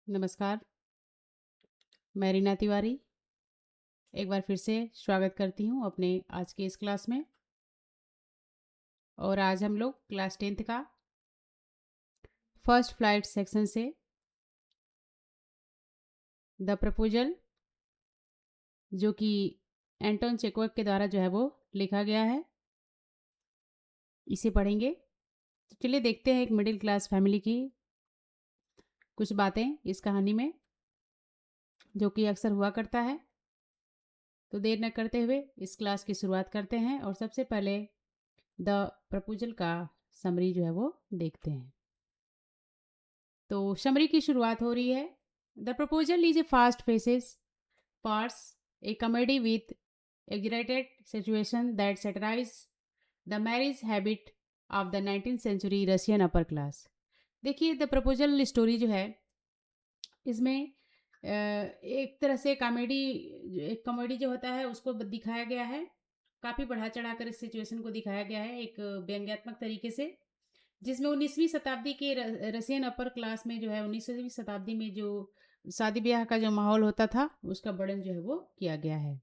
नमस्कार, मैं रीना तिवारी एक बार फिर से स्वागत करती हूँ अपने आज के इस क्लास में। और आज हम लोग क्लास 10th का फर्स्ट फ्लाइट सेक्शन से द प्रपोजल, जो कि एंटोन चेकोव के द्वारा जो है वो लिखा गया है, इसे पढ़ेंगे। तो चलिए देखते हैं एक मिडिल क्लास फैमिली की कुछ बातें इस कहानी में, जो कि अक्सर हुआ करता है। तो देर न करते हुए इस क्लास की शुरुआत करते हैं और सबसे पहले द प्रपोजल का समरी जो है वो देखते हैं। तो समरी की शुरुआत हो रही है। The proposal is a fast paced farce a comedy with exaggerated situation that satirize the marriage habit of the 19th century Russian upper class। देखिए द प्रपोजल स्टोरी जो है इसमें एक तरह से कॉमेडी, एक कॉमेडी जो होता है उसको दिखाया गया है। काफ़ी बढ़ा चढ़ाकर इस सिचुएशन को दिखाया गया है एक व्यंग्यात्मक तरीके से, जिसमें 19वीं शताब्दी के रशियन अपर क्लास में जो है 19वीं शताब्दी में जो शादी ब्याह का जो माहौल होता था उसका वर्णन जो है वो किया गया है।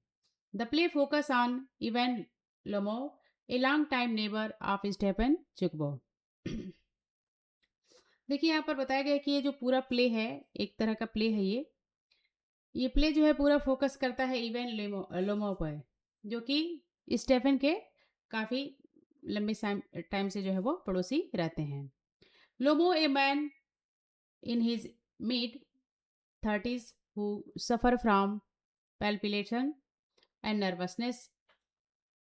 The play focus on Ivan Lomov, a long time neighbour of Stepan चुकबो। देखिए यहाँ पर बताया गया है कि ये जो पूरा प्ले है, एक तरह का प्ले है ये प्ले जो है पूरा फोकस करता है इवन लोमो पर, जो कि स्टेफन के काफ़ी लंबे टाइम से जो है वो पड़ोसी रहते हैं। Lomov a man in his mid 30s who suffer from palpitation and nervousness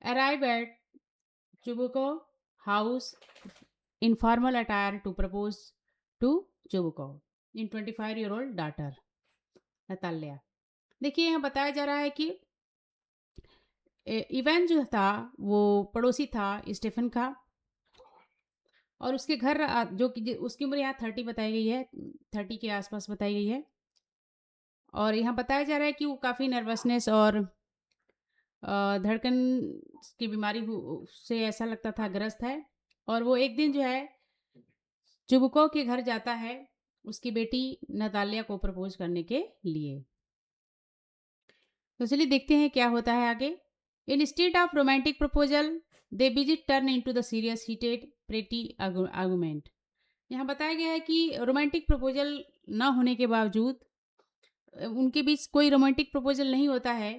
arrive at Chubuko house in formal attire to propose to Chubuko in 25-year-old daughter Natalya. देखिए यहाँ बताया जा रहा है कि इवन जो था वो पड़ोसी था स्टेफन का, और उसके घर जो कि उसकी उम्र यहाँ 30 बताई गई है, 30 के आसपास बताई गई है। और यहाँ बताया जा रहा है कि वो काफ़ी नर्वसनेस और धड़कन की बीमारी से ऐसा लगता था ग्रस्त है। और वो एक दिन जो है चुबुको के घर जाता है उसकी बेटी नतालिया को प्रपोज करने के लिए। तो चलिए देखते हैं क्या होता है आगे। इन state of romantic proposal they visit turn into the serious heated pretty argument. यहाँ बताया गया है कि रोमांटिक प्रपोजल ना होने के बावजूद उनके बीच कोई रोमांटिक प्रपोजल नहीं होता है,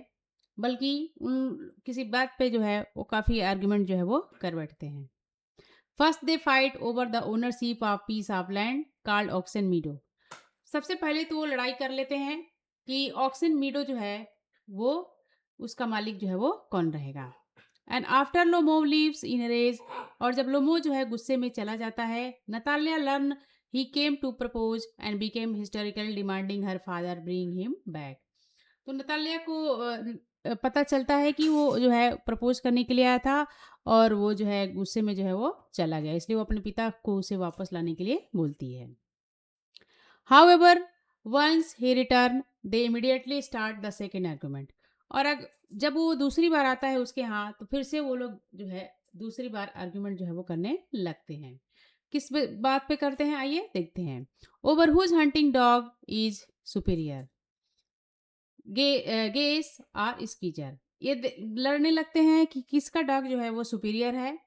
बल्कि उन किसी बात पे जो है वो काफ़ी आर्ग्यूमेंट जो है वो कर बैठते हैं। First they fight over the ownership of piece of land called oxen meadow. सबसे पहले तो वो लड़ाई कर लेते हैं कि ऑक्सन मीडो जो है वो उसका मालिक जो है वो कौन रहेगा। And after Lomov leaves in rage, और जब लोमो जो है गुस्से में चला जाता है, Natalia learn he came to propose and became historical demanding her father bring him back. तो नतालिया को पता चलता है कि वो जो है प्रपोज करने के लिए आया था और वो जो है गुस्से में जो है वो चला गया, इसलिए वो अपने पिता को उसे वापस लाने के लिए बोलती है। However once he return they immediately start the second argument. और जब वो दूसरी बार आता है उसके यहाँ, तो फिर से वो लोग जो है दूसरी बार आर्गुमेंट जो है वो करने लगते हैं। किस बात पे करते हैं आइए देखते हैं। Over whose hunting dog is superior, Guess और स्कीजर। ये लड़ने लगते हैं कि किसका डॉग जो है वो सुपीरियर है,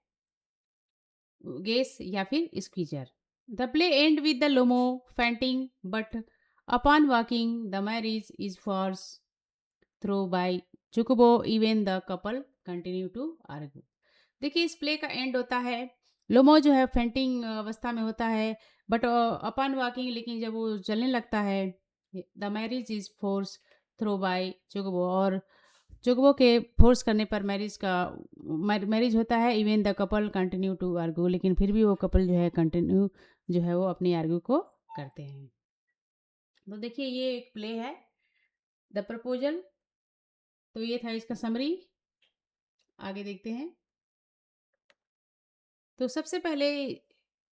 गेस या फिर Squeezer. The play end with the Lomov fainting, but upon waking the marriage is force through by चुकबो, even the couple continue to argue. देखिए इस प्ले का एंड होता है, लोमो जो है फेंटिंग अवस्था में होता है, बट अपॉन वॉकिंग, लेकिन जब वो चलने लगता है, the marriage is force through by चुकबो, और चुकबो के फोर्स करने पर मैरिज होता है। Even the couple continue to argue, लेकिन फिर भी वो कपल जो है कंटिन्यू जो है वो अपनी आर्ग्यू को करते हैं। तो देखिए ये एक प्ले है द प्रपोजल। तो ये था इसका समरी। आगे देखते हैं। तो सबसे पहले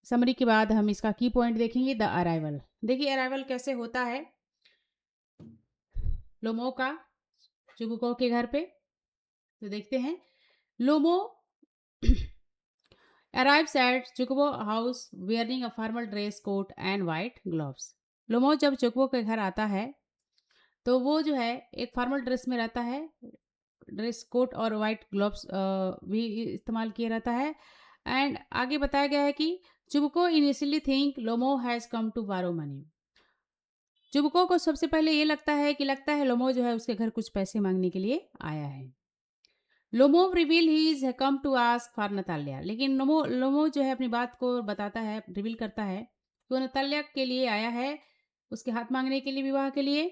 समरी के बाद हम इसका की पॉइंट देखेंगे, द अराइवल। देखिए अराइवल कैसे होता है लोमो का चुबुको के घर पे। तो देखते हैं। लोमो arrives at Chukubo house wearing a formal dress coat and white gloves। लोमो जब चुबको के घर आता है, तो वो जो है एक फॉर्मल ड्रेस में रहता है। ड्रेस कोट और वाइट ग्लोव्स भी इस्तेमाल किया रहता है। एंड आगे बताया गया है कि Chubukov initially think Lomov has come to borrow money. Chubukov को सबसे पहले ये लगता है लोमो जो है उसके घर कुछ पैसे मांगने के लिए आया है। Lomov reveal he is come to ask for Natalya, लेकिन लोमो जो है अपनी बात को बताता है, रिवील करता है कि वो नताल्या के लिए आया है, उसके हाथ मांगने के लिए, विवाह के लिए।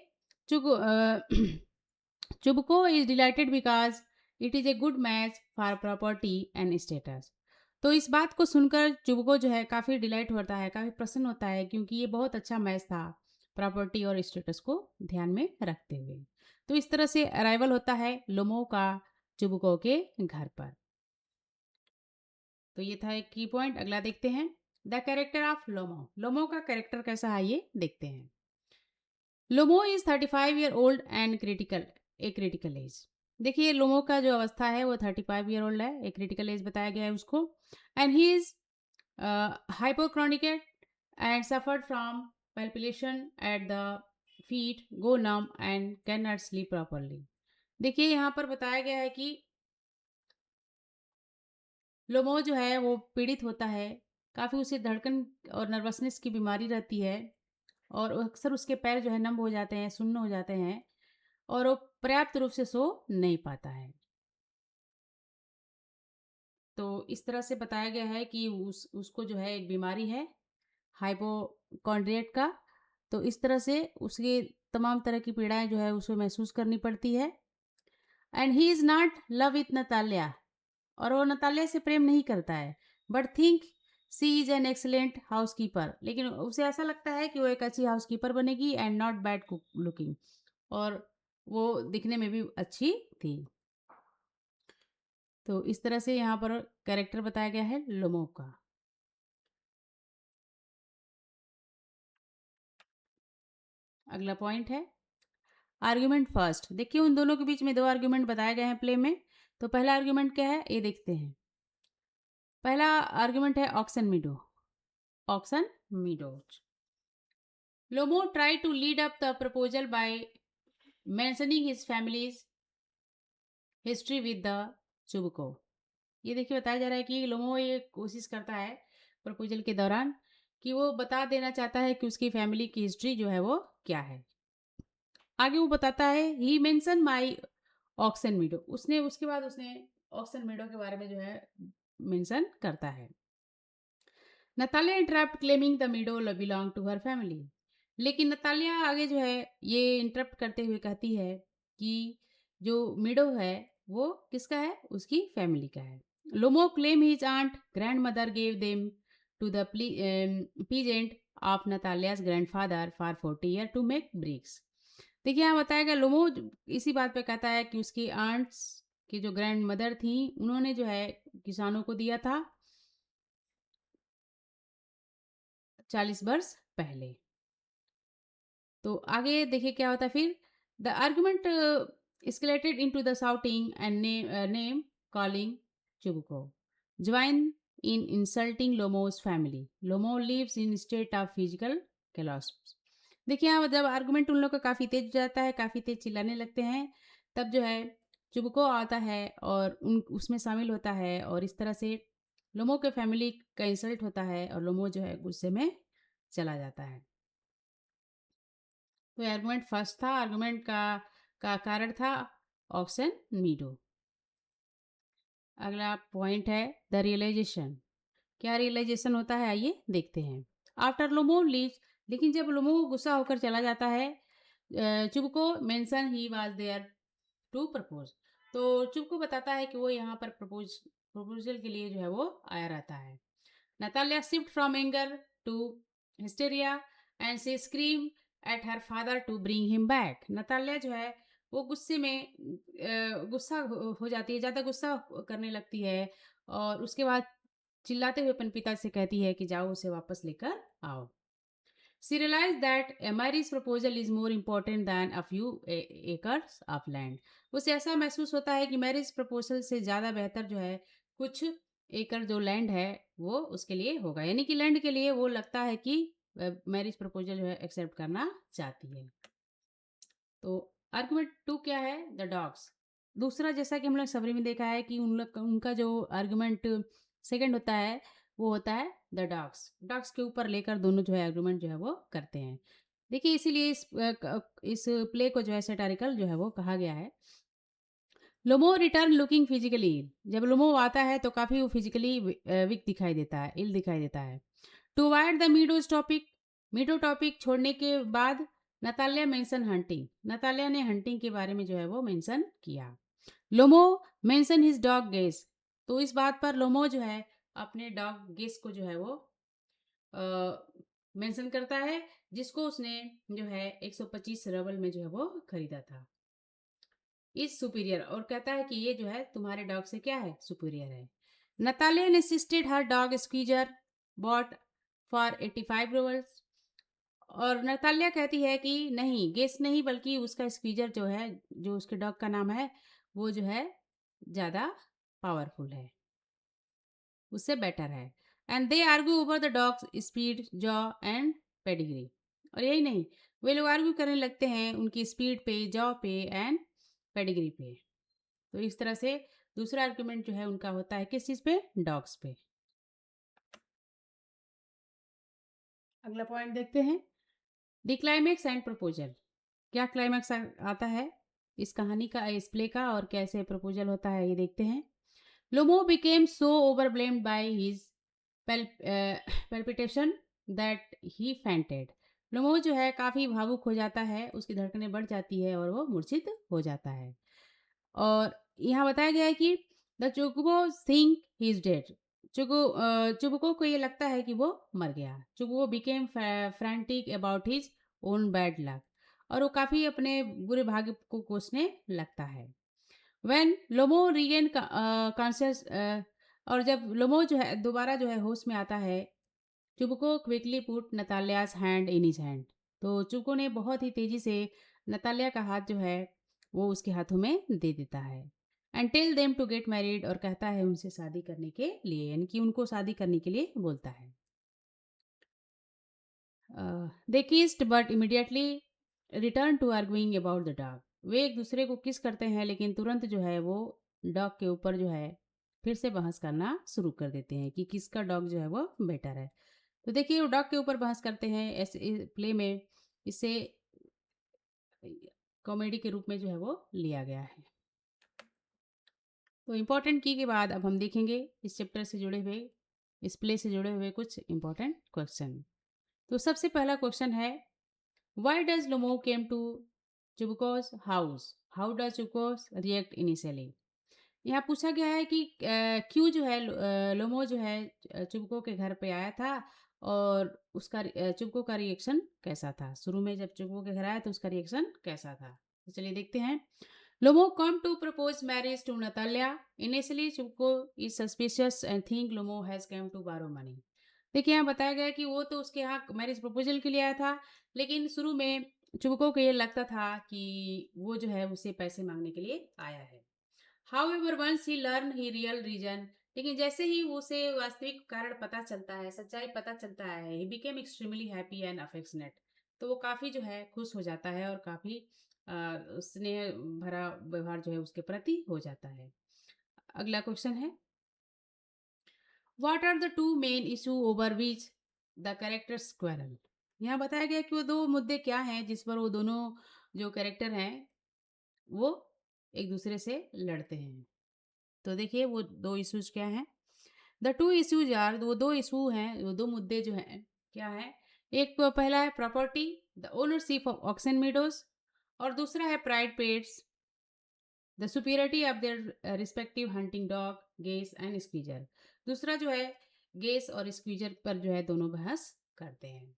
चुबको is dilated because it is a good match for property and status. तो इस बात को सुनकर चुबको जो है काफ़ी डिलाइट होता है, काफ़ी प्रसन्न होता है, क्योंकि ये बहुत अच्छा मैच था प्रॉपर्टी और स्टेटस को ध्यान में रखते हुए। तो इस तरह से अराइवल होता है लोमो का चुबको के घर पर। तो ये था एक की पॉइंट। अगला देखते हैं, the character of Lomov. Lomov का कैरेक्टर कैसा है ये देखते हैं। Lomov is 35 year old and critical, a critical age. देखिए लोमो का जो अवस्था है वो 35 ईयर ओल्ड है, एक क्रिटिकल एज बताया गया है उसको। And he is hypochondriac and suffered from palpitation at the feet, go numb and cannot sleep properly। देखिए यहाँ पर बताया गया है कि लोमो जो है वो पीड़ित होता है, काफ़ी उसे धड़कन और नर्वसनेस की बीमारी रहती है, और अक्सर उसके पैर जो है नम हो जाते हैं, सुन्न हो जाते हैं, और वो पर्याप्त रूप से सो नहीं पाता है। तो इस तरह से बताया गया है कि उसको जो है एक बीमारी है हाइपोकॉन्ड्रिएट का। तो इस तरह से उसकी तमाम तरह की पीड़ाएं जो है उसे महसूस करनी पड़ती है। And he is not love with Natalya, और वो नताल्या से प्रेम नहीं करता है, but think she is an excellent house keeper. लेकिन उसे ऐसा लगता है कि वो एक अच्छी हाउस कीपर बनेगी, and not bad cook looking, और वो दिखने में भी अच्छी थी। तो इस तरह से यहाँ पर कैरेक्टर बताया गया है लोमो का। अगला पॉइंट है आर्ग्यूमेंट फर्स्ट। देखिए उन दोनों के बीच में दो आर्ग्यूमेंट बताए गए हैं प्ले में। तो पहला आर्ग्यूमेंट क्या है ये देखते हैं। पहला आर्ग्यूमेंट है Oxen Meadow. Oxen Meadow, Lomov try to lead up the proposal by mentioning his family's history with the Chubukov. ये देखिए बताया जा रहा है कि लोमो ये कोशिश करता है प्रपोजल के दौरान कि वो बता देना चाहता है कि उसकी फैमिली की हिस्ट्री जो है वो क्या है। आगे वो बताता है ही मेंशन माई ऑक्सन मीडो, उसने उसके बाद उसने ऑक्सन मीडो के बारे में जो है मेंशन करता है। Natalia interrupt claiming the meadow belong to her family. लेकिन नतालिया आगे जो है ये इंटरप्ट करते हुए कहती है कि जो मीडो है वो किसका है, उसकी फैमिली का है। Lomov claim his aunt grandmother gave them to the peasant of Natalya's grandfather for 40 year to make bricks. देखिए यहाँ बताया गया लोमो इसी बात पे कहता है कि उसकी आंट्स की जो ग्रैंड मदर थी उन्होंने जो है किसानों को दिया था 40 वर्ष पहले। तो आगे देखिए क्या होता है फिर। The argument escalated into the shouting and name calling Chubuko join in insulting Lomo's family। Lomo lives in state of physical chaos। देखिए यहाँ जब आर्गुमेंट उन लोग का काफ़ी तेज हो जाता है, काफ़ी तेज चिल्लाने लगते हैं, तब जो है चुबको आता है और उन उसमें शामिल होता है, और इस तरह से लोमो के फैमिली का इंसल्ट होता है और लोमो जो है गुस्से में चला जाता है। तो आर्गुमेंट फर्स्ट था, आर्गुमेंट का कारण था ऑक्सन मीडो। अगला पॉइंट है द रियलाइजेशन। क्या रियलाइजेशन होता है आइए देखते हैं। आफ्टर लोमो लीव्स, लेकिन जब लोमो गुस्सा होकर चला जाता है, Chubukov mention he was there to propose. तो चुबको बताता है कि वो यहाँ पर प्रपोजल के लिए जो है वो आया रहता है। Natalia shift from anger to hysteria and she scream at her father to bring him back. Natalia जो है वो गुस्से में गुस्सा हो जाती है, ज़्यादा गुस्सा करने लगती है, और उसके बाद चिल्लाते हुए अपन पिता से कहती है कि जाओ उसे वापस लेकर आओ। She realized that Emery's proposal is more important than a few acres of land। उसे ऐसा महसूस होता है कि मैरिज प्रपोजल से ज़्यादा बेहतर जो है कुछ एकड़ जो लैंड है वो उसके लिए होगा, यानी कि लैंड के लिए वो लगता है कि मैरिज प्रपोजल जो है एक्सेप्ट करना चाहती है। तो आर्गुमेंट 2 क्या है? The dogs. दूसरा, जैसा कि हम लोग समरी में देखा है कि उन लोग उनका जो आर्गुमेंट सेकंड होता है, वो होता है द डॉग्स। डॉग्स के ऊपर लेकर दोनों जो है आर्गुमेंट जो है वो करते हैं। देखिए, इसीलिए इस प्ले को जो है सैटारिकल जो है वो कहा गया है। लोमो रिटर्न लुकिंग फिजिकली इल। जब लोमो आता है तो काफ़ी वो फिजिकली वीक दिखाई देता है, इल दिखाई देता है। To avoid the meadows topic, meadow topic छोड़ने के बाद नतालिया मेंशन हंटिंग। नतालिया ने हंटिंग के बारे में जो है वो मेंशन किया। Lomov mention his dog Guess. तो इस बात पर लोमो जो है अपने डॉग गेस को जो है वो मेंशन करता है, जिसको उसने जो है 125 रबल में जो है वो खरीदा था। इज सुपीरियर, और कहता है कि ये जो है तुम्हारे डॉग से क्या है? सुपीरियर है। नतालिया ने insisted her dog Squeezer bought for 85 roubles. और नतालिया कहती है कि नहीं, गेस नहीं, बल्कि उसका स्क्वीजर जो है, जो उसके डॉग का नाम है, वो जो है ज़्यादा पावरफुल है, उससे बेटर है। And they argue over the dogs speed, jaw and pedigree. और यही नहीं, वे लोग आर्ग्यू करने लगते हैं उनकी स्पीड पे, जॉ पे एंड पेडिग्री पे। तो इस तरह से दूसरा आर्ग्यूमेंट जो है उनका होता है किस चीज़ पे? डॉग्स पे। अगला पॉइंट देखते हैं, द क्लाइमेक्स एंड प्रपोजल। क्या क्लाइमेक्स आता है इस कहानी का, इस प्ले का, और कैसे प्रपोजल होता है ये देखते हैं। Lomov became so overwhelmed by his palpitation that he fainted. Lomov जो है काफ़ी भावुक हो जाता है, उसकी धड़कनें बढ़ जाती है और वो मूर्छित हो जाता है। और यहाँ बताया गया है कि द चुगुबो think he is dead. Chubukov को ये लगता है कि वो मर गया। चुगुबो became frantic about his own bad luck, और वो काफ़ी अपने बुरे भाग्य को कोसने लगता है। व्हेन लोमो रीगेन कॉन्शियस, और जब लोमो जो है दोबारा जो है होश में आता है, Chubukov quickly put Natalya's hand in his hand. तो चुबको ने बहुत ही तेजी से नतालिया का हाथ जो है वो उसके हाथों में दे देता है। And tell them to get married, और कहता है उनसे शादी करने के लिए, यानी कि उनको शादी करने के लिए बोलता है। They kissed but immediately return to arguing about the dog. वे एक दूसरे को किस करते हैं, लेकिन तुरंत जो है वो डॉग के ऊपर जो है फिर से बहस करना शुरू कर देते हैं कि किसका डॉग जो है वो बेटर है। तो देखिए, वो डॉग के ऊपर बहस करते हैं ऐसे प्ले में। इसे कॉमेडी के रूप में जो है वो लिया गया है। तो इम्पोर्टेंट की के बाद अब हम देखेंगे इस चैप्टर से जुड़े हुए, इस प्ले से जुड़े हुए कुछ इम्पोर्टेंट क्वेश्चन। तो सबसे पहला क्वेश्चन है, why does Lomov came to Chubukov's house, how does Chubukov's react initially. यहाँ पूछा गया है कि क्यों जो है लोमो जो है चुबको के घर पे आया था, और उसका चुबको का रिएक्शन कैसा था। शुरू में जब चुबको के घर आया तो उसका रिएक्शन कैसा था, तो चलिए देखते हैं। Lomov come to propose marriage to Natalya. Initially Chubukov is suspicious and think Lomov has come to borrow money. देखिए, यहाँ बताया गया है कि वो तो उसके यहाँ मैरिज प्रपोजल के लिए आया था, लेकिन शुरू में चुबको को ये लगता था कि वो जो है उससे पैसे मांगने के लिए आया है। However, once he learned he real reason, लेकिन जैसे ही उसे वास्तविक कारण पता चलता है, सच्चाई पता चलता है, he became extremely happy and affectionate। तो वो काफ़ी जो है खुश हो जाता है और काफ़ी स्नेह भरा व्यवहार जो है उसके प्रति हो जाता है। अगला क्वेश्चन है, what are the two main issue over which the characters quarrel. यहाँ बताया गया कि वो दो मुद्दे क्या हैं जिस पर वो दोनों जो कैरेक्टर हैं वो एक दूसरे से लड़ते हैं। तो देखिए, वो दो इश्यूज क्या हैं। द टू इश्यूज आर, वो दो इशू हैं, वो दो मुद्दे जो हैं क्या है। एक तो पहला है property, the ownership of oxen meadows, और दूसरा है pride pets, the superiority of their respective hunting dog, Guess and Squeezer. दूसरा जो है गेस और स्क्वीजर पर जो है दोनों बहस करते हैं।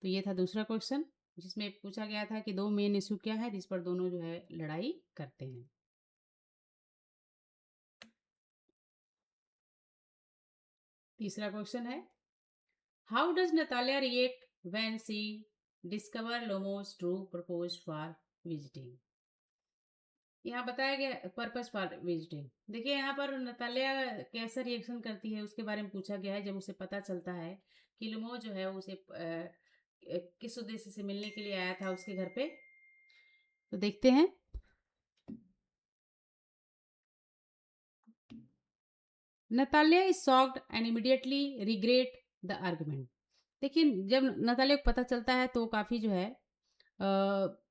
तो ये था दूसरा क्वेश्चन, जिसमें पूछा गया था कि दो मेन इशू क्या है जिस पर दोनों जो है लड़ाई करते हैं। तीसरा क्वेश्चन है, how does Natalya react when she discover Lomov's true propose for visiting. यहाँ बताया गया पर्पस फॉर विजिटिंग। देखिए यहाँ पर नतालिया कैसा रिएक्शन करती है उसके बारे में पूछा गया है जब उसे पता चलता है कि लुमो जो है उसे किस उद्देश्य से मिलने के लिए आया था उसके घर पे। तो देखते हैं। Natalia is shocked and immediately regret the argument. देखिए जब नतालिया को पता चलता है तो काफ़ी जो है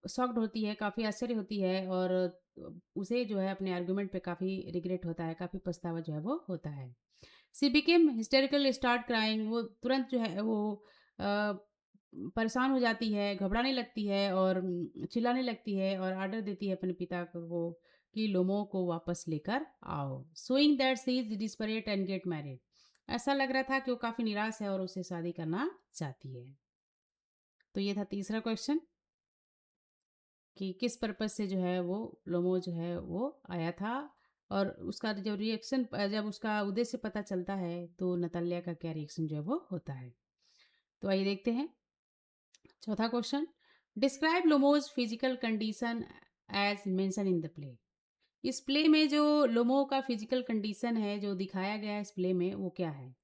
शॉक्ड होती है, काफ़ी आश्चर्य होती है और उसे जो है अपने आर्गुमेंट पे काफ़ी रिग्रेट होता है, काफ़ी पछतावा जो है वो होता है। सी बिकेम हिस्टेरिकल स्टार्ट क्राइंग। वो तुरंत जो है वो अ, परेशान हो जाती है, घबराने लगती है और चिल्लाने लगती है और ऑर्डर देती है अपने पिता को कि लोमो को वापस लेकर आओ। Showing that she is desperate and get married. ऐसा लग रहा था कि वो काफ़ी निराश है और उसे शादी करना चाहती है। तो ये था तीसरा क्वेश्चन कि किस पर्पज़ से जो है वो लोमो जो है वो आया था और उसका जो रिएक्शन जब उसका उद्देश्य पता चलता है तो नतालिया का क्या रिएक्शन जो है वो होता है। तो आइए देखते हैं। चौथा question, describe Lomov's physical condition as mention in the play. इस प्ले में जो लोमो का फिजिकल कंडीशन है जो दिखाया गया है इस प्ले में वो क्या है,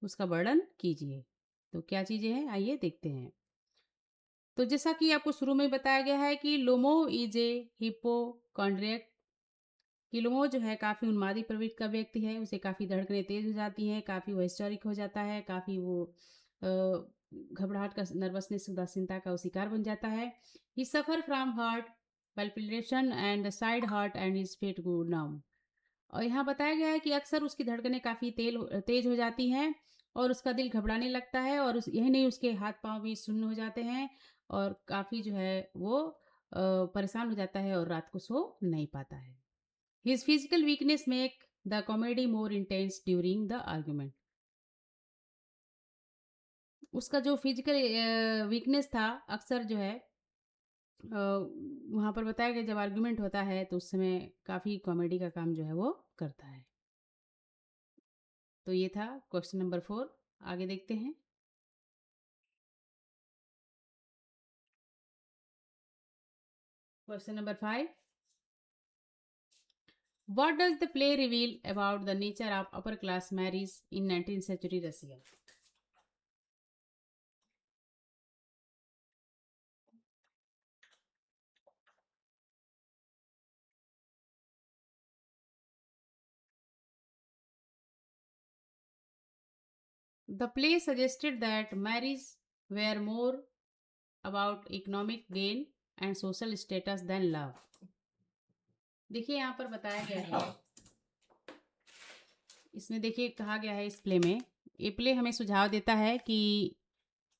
उसका वर्णन कीजिए। तो क्या चीज़ें हैं आइए देखते हैं। तो जैसा कि आपको शुरू में बताया गया है कि लोमो इज ए हिप्पोकॉन्ड्रियक। किलोमो जो है काफ़ी उन्मादी प्रवृत्ति का व्यक्ति है, उसे काफ़ी धड़कनें तेज़ हो जाती हैं, काफ़ी वो हिस्टेरिक हो जाता है, काफ़ी वो घबराहट का नर्वसनेस उदासीनता का वो शिकार बन जाता है। He suffer from heart palpitation and side heart and his feet go numb. और यहाँ बताया गया है कि अक्सर उसकी धड़कनें काफ़ी तेज हो जाती हैं और उसका दिल घबराने लगता है और यही नहीं उसके हाथ पांव भी सुन्न हो जाते हैं और काफ़ी जो है वो परेशान हो जाता है और रात को सो नहीं पाता है। His physical weakness make the comedy more intense during the argument. उसका जो फिजिकल वीकनेस था अक्सर जो है वहाँ पर बताया गया जब आर्गुमेंट होता है तो उस समय काफ़ी कॉमेडी का काम जो है वो करता है। तो ये था क्वेश्चन नंबर 4। आगे देखते हैं। Question number 5, what does the play reveal about the nature of upper class marriage in 19th century Russia. The play suggested that marriage were more about economic gain and social status than love. देखिए यहाँ पर बताया गया है, इसमें देखिए कहा गया है इस प्ले में, ये प्ले हमें सुझाव देता है कि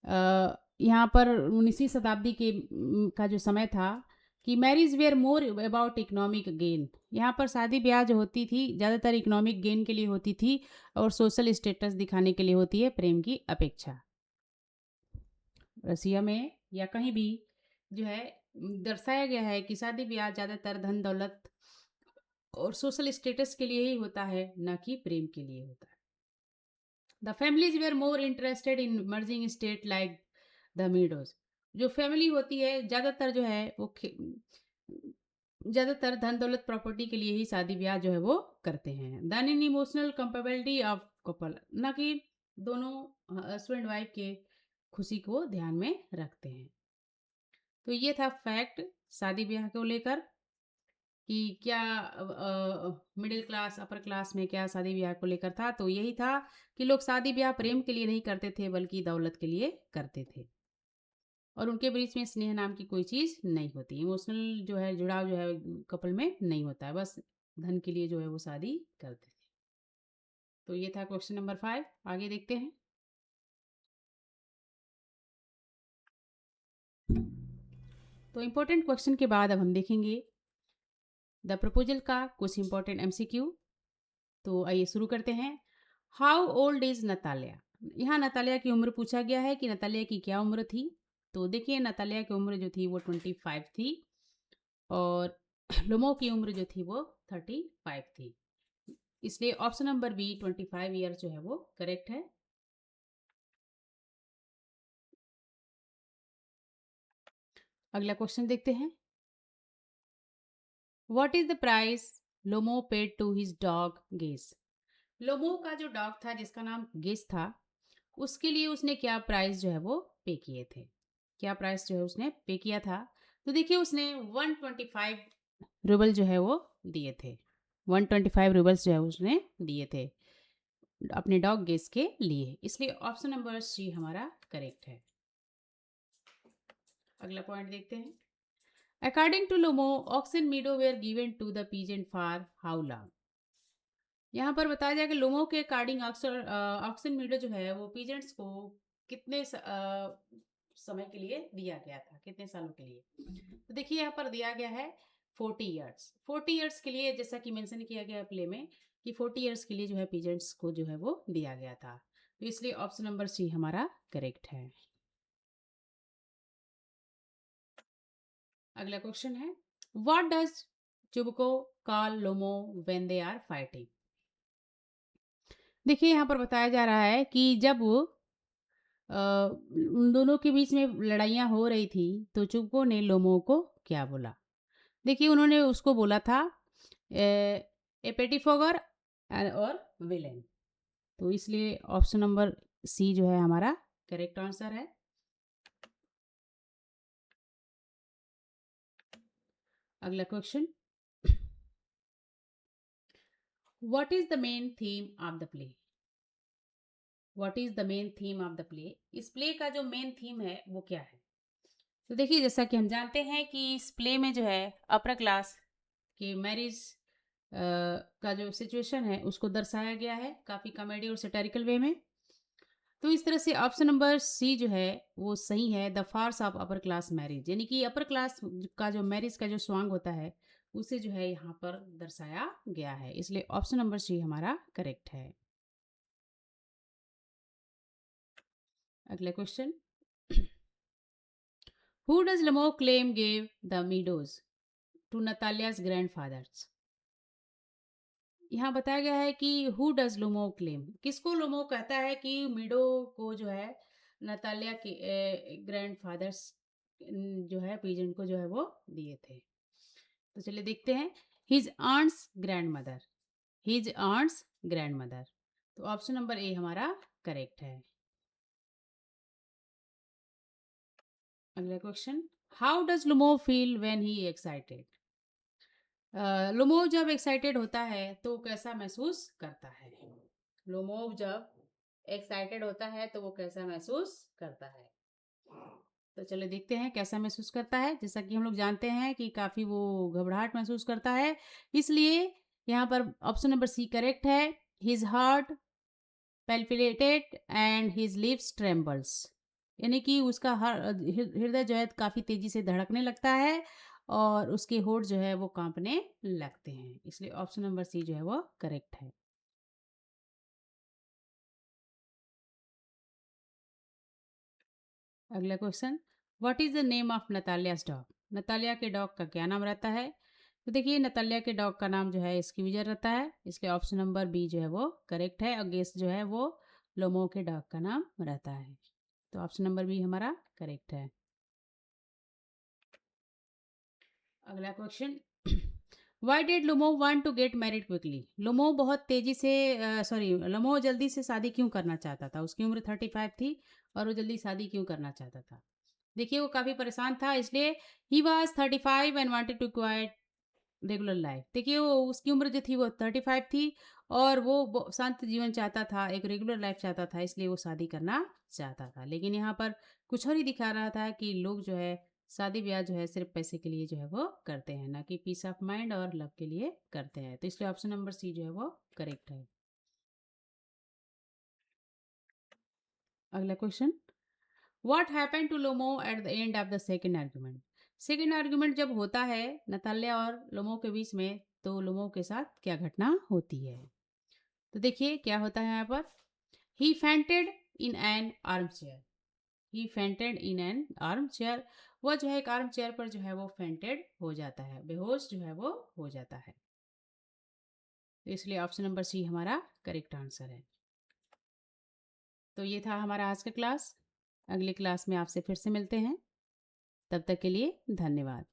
यहाँ पर 19वीं शताब्दी का जो समय था कि marriage were more about economic gain. यहाँ पर शादी ब्याह जो होती थी ज़्यादातर इकोनॉमिक गेन के लिए होती थी और सोशल स्टेटस दिखाने के लिए होती है प्रेम की अपेक्षा। रसिया में या कहीं भी जो है दर्शाया गया है कि शादी ब्याह ज़्यादातर धन दौलत और सोशल स्टेटस के लिए ही होता है, ना कि प्रेम के लिए होता है। The families were more interested in merging state like the meadows. जो फैमिली होती है ज़्यादातर जो है वो ज़्यादातर धन दौलत प्रॉपर्टी के लिए ही शादी ब्याह जो है वो करते हैं। Than in emotional compatibility of couple, ना कि दोनों हस्बैंड वाइफ के खुशी को ध्यान में रखते हैं। तो ये था फैक्ट शादी ब्याह को लेकर कि क्या मिडिल क्लास अपर क्लास में क्या शादी ब्याह को लेकर था। तो यही था कि लोग शादी ब्याह प्रेम के लिए नहीं करते थे बल्कि दौलत के लिए करते थे और उनके बीच में स्नेह नाम की कोई चीज़ नहीं होती, इमोशनल जो है जुड़ाव जो है कपल में नहीं होता है, बस धन के लिए जो है वो शादी करते थे। तो ये था क्वेश्चन नंबर 5। आगे देखते हैं। तो इम्पोर्टेंट क्वेश्चन के बाद अब हम देखेंगे द प्रपोजल का कुछ इंपॉर्टेंट एमसीक्यू। तो आइए शुरू करते हैं। How old is Natalia. यहाँ नतालिया की उम्र पूछा गया है कि नतालिया की क्या उम्र थी। तो देखिए नतालिया की उम्र जो थी वो 25 थी और लोमो की उम्र जो थी वो 35 थी। इसलिए ऑप्शन नंबर बी 25 ईयर जो है वो करेक्ट है। अगला क्वेश्चन देखते हैं। What is the price Lomov paid to his dog Guess? Lomov का जो डॉग था जिसका नाम गेस था, उसके लिए उसने क्या प्राइस जो है वो पे किए थे? क्या प्राइस जो है उसने पे किया था? तो देखिए उसने 125 रूबल जो है वो दिए थे। 125 रूबल्स जो है उसने दिए थे अपने डॉग गेस के लिए, इसलिए ऑप्शन नंबर सी हमारा करेक्ट है। अगला पॉइंट देखते हैं। According to Lomov Oxen Meadow were given to the peasant for how long? यहाँ पर बताया जाए कि लोमो के अकॉर्डिंग ऑक्सन मीडो जो है वो पीजेंट्स को कितने समय के लिए दिया गया था, कितने सालों के लिए? तो देखिए यहाँ पर दिया गया है 40 ईयर्स। 40 ईयर्स के लिए, जैसा कि मेंशन किया गया प्ले में कि 40 ईयर्स के लिए जो है पीजेंट्स को जो है वो दिया गया था, तो इसलिए ऑप्शन नंबर सी हमारा करेक्ट है। अगला क्वेश्चन है, what does Chubukov call Lomov when they are fighting? देखिए यहाँ पर बताया जा रहा है कि जब वो उन दोनों के बीच में लड़ाइयाँ हो रही थी, तो चुबको ने लोमो को क्या बोला? देखिए उन्होंने उसको बोला था ए पेटिफोगर और विलेन, तो इसलिए ऑप्शन नंबर सी जो है हमारा करेक्ट आंसर है। अगला question, what is the main theme of the play? What is the main theme of the play? इस प्ले का जो मेन थीम है वो क्या है? तो देखिए जैसा कि हम जानते हैं कि इस प्ले में जो है अपर क्लास के मैरिज का जो सिचुएशन है उसको दर्शाया गया है काफ़ी कॉमेडी और सैटिरिकल वे में। तो इस तरह से ऑप्शन नंबर सी जो है वो सही है, the farce of upper class marriage, यानी कि अपर क्लास का जो मैरिज का जो सॉन्ग होता है उसे जो है यहाँ पर दर्शाया गया है, इसलिए ऑप्शन नंबर सी हमारा करेक्ट है। अगला question, who does Lomov claim gave the meadows to Natalya's grandfathers? यहाँ बताया गया है कि हु डज लोमो क्लेम, किसको लोमो कहता है कि मीडो को जो है नतालिया के ग्रैंडफादर्स जो है पीजेंट को जो है वो दिए थे? तो चलिए देखते हैं। His aunt's grandmother, his aunt's grandmother, तो ऑप्शन नंबर ए हमारा करेक्ट है। अगला question, how does Lomov feel when he excited? Lomov जब एक्साइटेड होता है तो कैसा महसूस करता है? लुमो जब एक्साइटेड होता है तो वो कैसा महसूस करता है? तो चलो देखते हैं कैसा महसूस करता है। जैसा कि हम लोग जानते हैं कि काफ़ी वो घबराहट महसूस करता है, इसलिए यहाँ पर ऑप्शन नंबर सी करेक्ट है। His heart palpitated and his lips trembles, यानी कि उसका हृदय जो है काफ़ी तेज़ी से धड़कने लगता है और उसके होठ जो है वो कांपने लगते हैं, इसलिए ऑप्शन नंबर सी जो है वो करेक्ट है। अगला question, what is the name of Natalya's dog? Natalya के डॉग का क्या नाम रहता है? तो देखिए नतालिया के डॉग का नाम जो है स्क्वीजर रहता है, इसलिए ऑप्शन नंबर बी जो है वो करेक्ट है, और गेस जो है वो लोमो के डॉग का नाम रहता है, तो ऑप्शन नंबर बी हमारा करेक्ट है। अगला question, why did Lomov want to get married quickly? Lomov बहुत तेजी से लोमो जल्दी से शादी क्यों करना चाहता था? उसकी उम्र 35 थी और वो जल्दी शादी क्यों करना चाहता था? देखिए वो काफ़ी परेशान था, इसलिए he was 35 and wanted to quite regular life. देखिए वो उसकी उम्र जो थी वो 35 थी और वो शांत जीवन चाहता था, एक रेगुलर लाइफ चाहता था, इसलिए वो शादी करना चाहता था। लेकिन यहाँ पर कुछ और ही दिखा रहा था कि लोग जो है शादी ब्याह जो है सिर्फ पैसे के लिए जो है वो करते हैं, ना कि पीस ऑफ माइंड और लव के लिए करते हैं, तो इसलिए ऑप्शन नंबर सी जो है वो करेक्ट है। अगला question, what happened to Lomov at the end of the second argument? Second argument जब होता है नताल्या और लोमो के बीच में, तो लोमो के साथ क्या घटना होती है? तो देखिए क्या होता है यहाँ पर, he fainted in an armchair, he fainted in an armchair, वह जो है एक आर्म चेयर पर जो है वो फेंटेड हो जाता है, बेहोश जो है वो हो जाता है, तो इसलिए ऑप्शन नंबर सी हमारा करेक्ट आंसर है। तो ये था हमारा आज का क्लास। अगली क्लास में आपसे फिर से मिलते हैं, तब तक के लिए धन्यवाद।